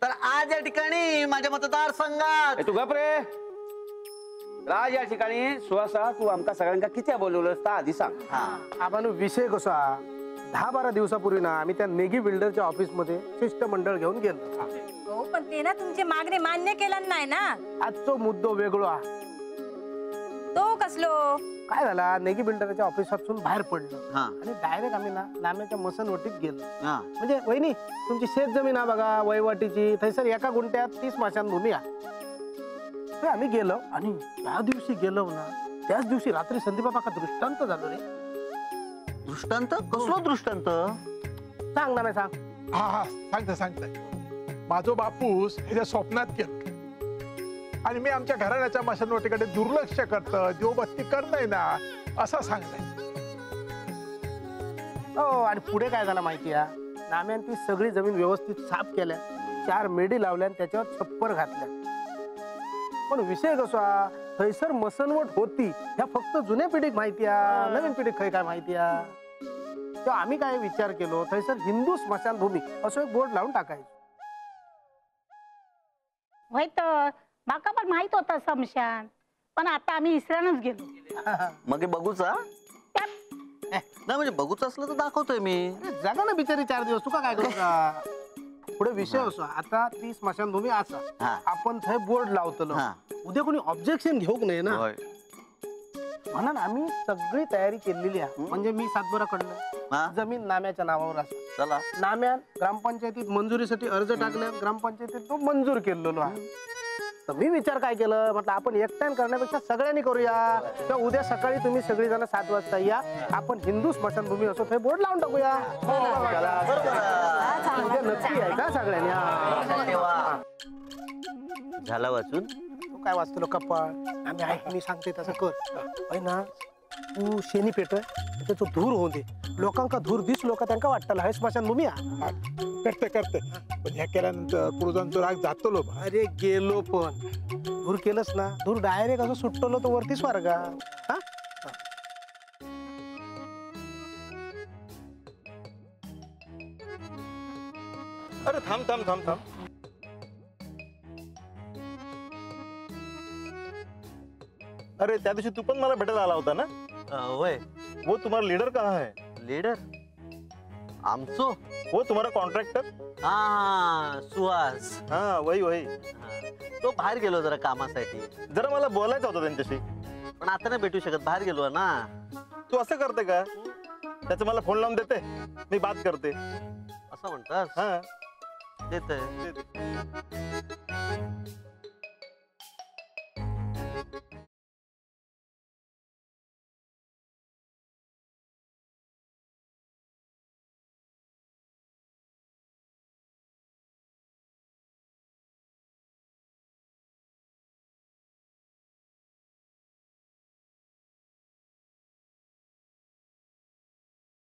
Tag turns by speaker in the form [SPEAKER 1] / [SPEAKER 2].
[SPEAKER 1] तर आज या ठिकाणी माझ्या मतदारसंघात
[SPEAKER 2] तू गप रे राज या ठिकाणी सुहासा तू आमका सगळ्यांका किती बोलवलं असता आधी सांग.
[SPEAKER 3] आपण विषय कसा 10-12 दिवसापूर्वी ना आम्ही त्या नेगी बिल्डरच्या ऑफिस मध्ये शिष्टमंडळ घेऊन गेलो.
[SPEAKER 4] हो पण ते ना तुमची मागणी मान्य केला नाही ना.
[SPEAKER 3] आजचो मुद्दो वेगळो हा.
[SPEAKER 4] तो कसलो
[SPEAKER 3] काय झाला नेगी बिल्डरच्या ऑफिसातून बाहेर पडलो आणि डायरेक्ट आम्ही ना नाम्याच्या मसनवटीत गेलो. म्हणजे वहिनी तुमची शेत जमीन हा बघा वहिवाटीची थैसर एका गुंठ्यात 30 स्मशानभूमी आहे. आम्ही गेलो आणि त्या दिवशी गेलो ना त्याच दिवशी रात्री संदीप बाबा का दृष्टांत झालो रे.
[SPEAKER 1] दृष्टांत कसलो दृष्टांत
[SPEAKER 3] सांग ना सांग.
[SPEAKER 5] हा सांगते माझो बापूस ह्याच्या स्वप्नात गेलो आणि मी आमच्या घराण्याच्या मशानवटीकडे दुर्लक्ष करतं देवबत्ती करत ना असं सांगताय.
[SPEAKER 3] हो आणि पुढे काय झालं माहिती आहे नाम्यान ती सगळी जमीन व्यवस्थित साफ केल्या 4 मेडी लावल्या आणि त्याच्यावर छप्पर घातल्या. पण विषय कसा थैसर मसनवट होती ह्या फक्त जुन्या पिढीक माहिती आहे नवीन पिढीक काय माहिती आहे. तेव्हा आम्ही काय विचार केलो थैसर हिंदू स्मशानभूमी असं एक बोर्ड लावून टाकायचं.
[SPEAKER 6] होय तर माका पण माहित होता स्मशान पण आता आम्ही इसरानच गेलो.
[SPEAKER 1] मग बघूचा नाही म्हणजे बघूच असलं तर दाखवतोय मी.
[SPEAKER 3] जागा ना बिचारी 4 दिवस तुका काय करू का. पुढे विषय असो आता ती स्मशानभूमी असा आपण थंय बोर्ड लावतलो उद्या कोणी ऑब्जेक्शन घेऊक नाही ना म्हणून आम्ही सगळी तयारी केलेली आहे. म्हणजे मी सातबाराकडनं जमीन नाम्याच्या नावावर असं
[SPEAKER 1] चला
[SPEAKER 3] नाम्यान ग्रामपंचायतीत मंजुरीसाठी अर्ज टाकल्या ग्रामपंचायतीत तो मंजूर केलेलो आहे. तर मी विचार काय केलं म्हटलं आपण एकट्याने करण्यापेक्षा सगळ्यांनी करूया. तर उद्या सकाळी तुम्ही सगळी जण 7 वाजता या आपण हिंदू स्मशानभूमी असो ते बोर्ड लावून टाकूया. उद्या नक्की आहे का सगळ्यांनी.
[SPEAKER 1] झाला वाचून
[SPEAKER 3] तू काय वाचतो कपाळ आम्ही ऐक मी सांगते तसं कर ना. तू शेणी पेटोय त्याचा धूर होऊ दे लोकांका धूर दिसलो का त्यांना वाटतं हे स्मशानभूमी
[SPEAKER 5] करते पण ह्या केल्यानंतर पूर्वजांचा राग जातलो.
[SPEAKER 3] अरे गेलो पण धूर केलंच ना धूर डायरेक्ट असं सुटलो तो वरती स्वर्गा. हा
[SPEAKER 7] अरे थांब अरे त्या दिवशी तू पण मला भेटायला आला होता ना.
[SPEAKER 1] वय
[SPEAKER 7] वो तुम्हारा लीडर कहाँ है.
[SPEAKER 1] लीडर आमचो
[SPEAKER 7] वो तुम्हारा कॉन्ट्रॅक्टर.
[SPEAKER 1] हा सुहास
[SPEAKER 7] हाँ वही
[SPEAKER 1] तो बाहेर गेलो जरा कामासाठी.
[SPEAKER 7] जरा मला बोलायचं होतं त्यांच्याशी
[SPEAKER 1] पण आता नाही भेटू शकत बाहेर गेलो ना.
[SPEAKER 7] तू असं करते का त्याचं मला फोन लावून देते मी बात करते.
[SPEAKER 1] असं म्हणतात
[SPEAKER 7] हा
[SPEAKER 1] देत